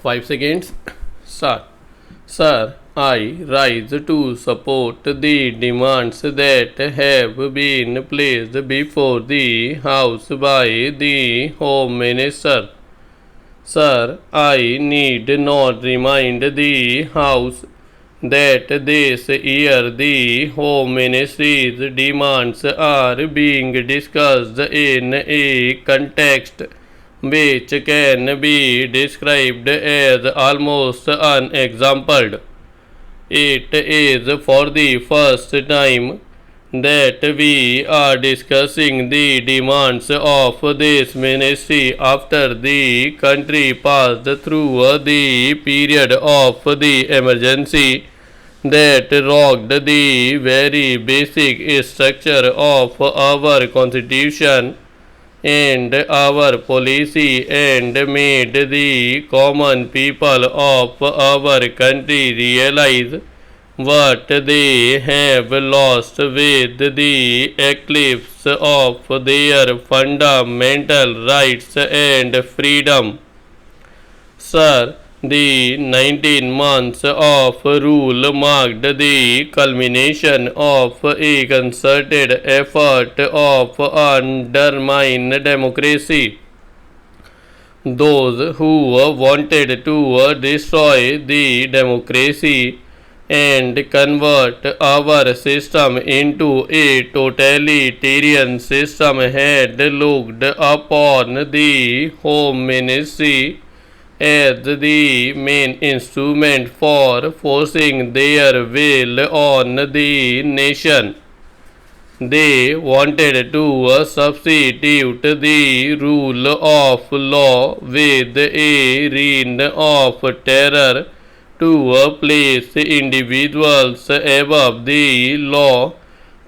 5 seconds. Start. Sir, I rise to support the demands that have been placed before the House by the Home Minister. Sir, I need not remind the House that this year the Home Ministry's demands are being discussed in a context which can be described as almost unexampled. It is for the first time that we are discussing the demands of this ministry after the country passed through the period of the emergency that rocked the very basic structure of our constitution and our policy and made the common people of our country realize what they have lost with the eclipse of their fundamental rights and freedom. Sir, the 19 months of rule marked the culmination of a concerted effort of undermine democracy. Those who wanted to destroy the democracy and convert our system into a totalitarian system had looked upon the Home Ministry as the main instrument for forcing their will on the nation. They wanted to substitute the rule of law with a reign of terror to place individuals above the law,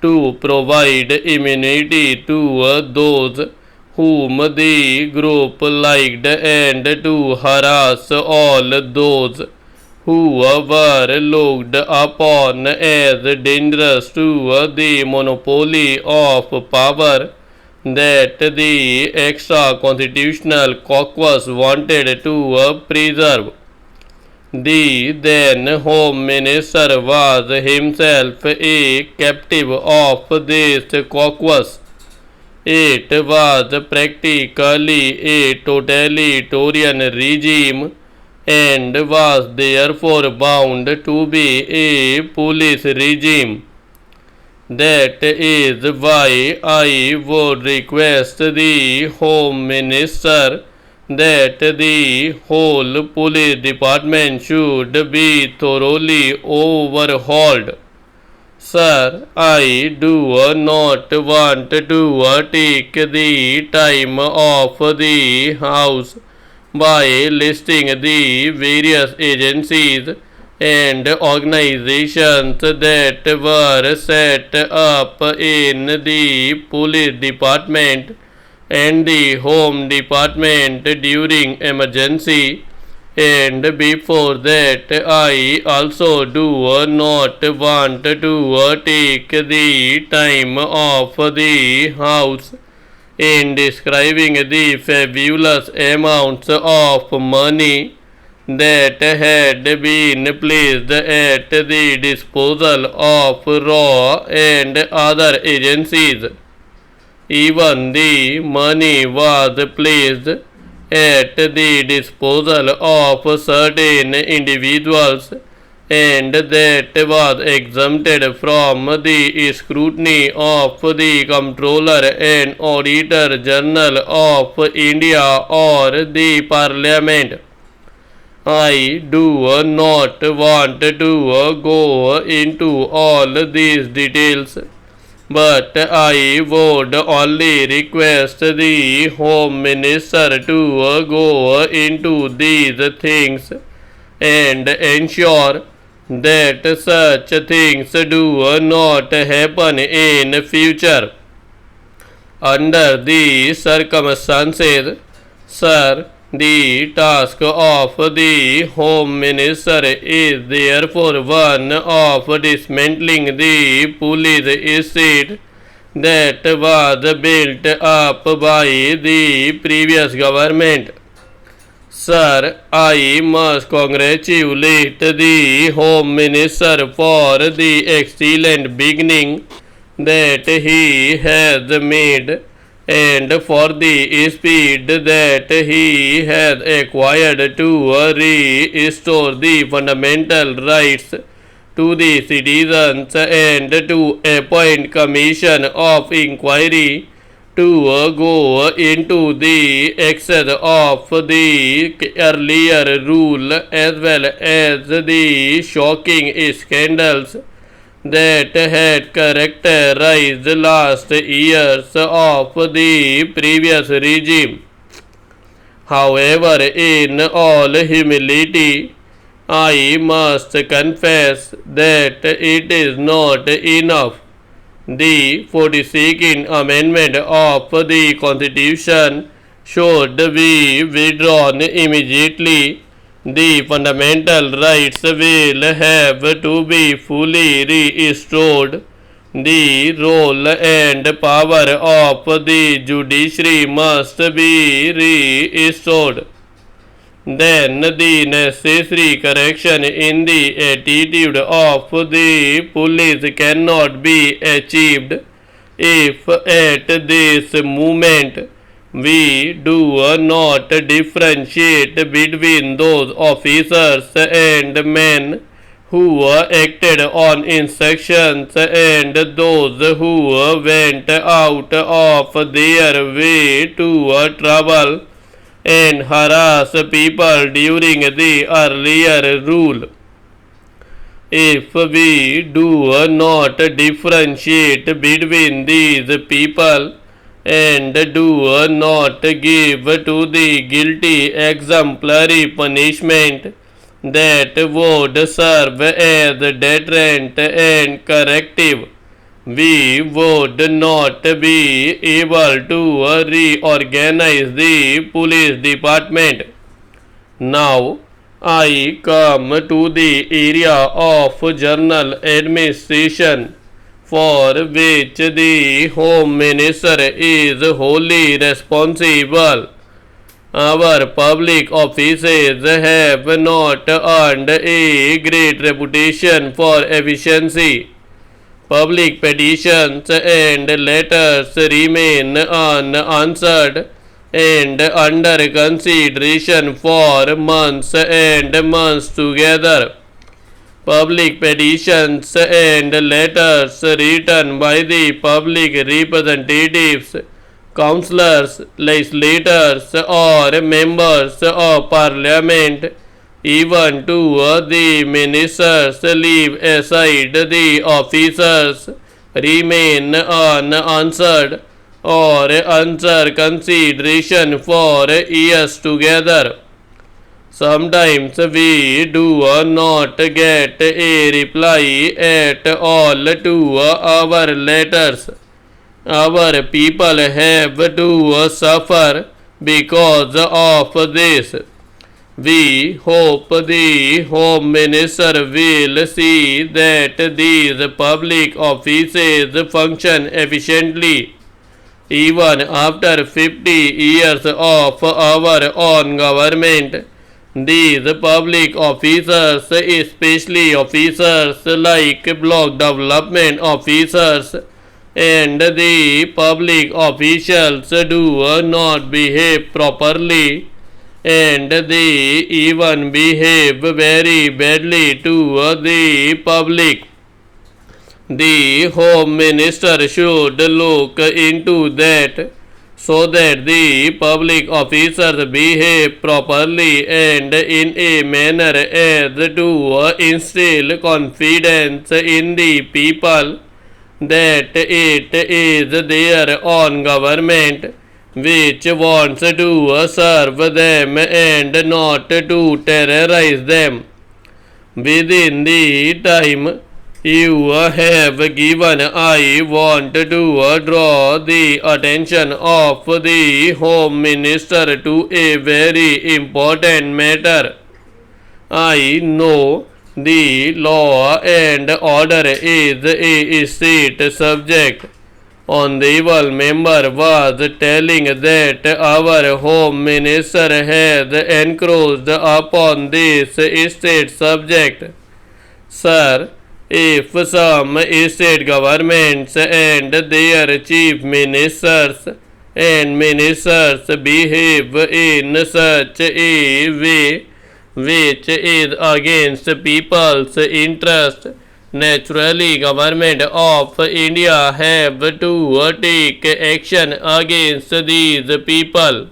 to provide immunity to those whom the group liked, and to harass all those who were looked upon as dangerous to the monopoly of power that the extra constitutional caucus wanted to preserve. The then Home Minister was himself a captive of this caucus. It was practically a totalitarian regime and was therefore bound to be a police regime. That is why I would request the Home Minister that the whole police department should be thoroughly overhauled. Sir, I do not want to take the time of the House by listing the various agencies and organizations that were set up in the police department and the home department during emergency, and before that I also do not want to take the time of the House in describing the fabulous amounts of money that had been placed at the disposal of RAW and other agencies. Even the money was placed at the disposal of certain individuals, and that was exempted from the scrutiny of the Comptroller and Auditor General of India or the Parliament. I do not want to go into all these details, but I would only request the Home Minister to go into these things and ensure that such things do not happen in future. Under these circumstances, sir, the task of the Home Minister is therefore one of dismantling the police state that was built up by the previous government. Sir, I must congratulate the Home Minister for the excellent beginning that he has made and for the speed that he has acquired to restore the fundamental rights to the citizens and to appoint commission of inquiry to go into the excess of the earlier rule as well as the shocking scandals that had characterized last years of the previous regime. However, in all humility, I must confess that it is not enough. The 42nd Amendment of the Constitution should be withdrawn immediately. The fundamental rights will have to be fully restored. The role and power of the judiciary must be restored. Then the necessary correction in the attitude of the police cannot be achieved if at this moment we do not differentiate between those officers and men who acted on instructions and those who went out of their way to trouble and harass people during the earlier rule. If we do not differentiate between these people and do not give to the guilty exemplary punishment that would serve as deterrent and corrective, we would not be able to reorganize the police department. Now, I come to the area of general administration, for which the Home Minister is wholly responsible. Our public offices have not earned a great reputation for efficiency. Public petitions and letters remain unanswered and under consideration for months and months together. Public petitions and letters written by the public representatives, councillors, legislators, or members of parliament, even to the ministers, leave aside the officers, remain unanswered or under consideration for years together. Sometimes we do not get a reply at all to our letters. Our people have to suffer because of this. We hope the Home Minister will see that these public offices function efficiently. Even after 50 years of our own government, these public officers, especially officers like block development officers and the public officials, do not behave properly, and they even behave very badly to the public. The Home Minister should look into that so that the public officers behave properly and in a manner as to instill confidence in the people that it is their own government which wants to serve them and not to terrorize them. Within the time you have given, I want to draw the attention of the Home Minister to a very important matter. I know the law and order is a state subject, honorable member was telling that our home minister had encroached upon this state subject. Sir, if some state governments and their chief ministers and ministers behave in such a way which is against people's interest, naturally government of India have to take action against these people.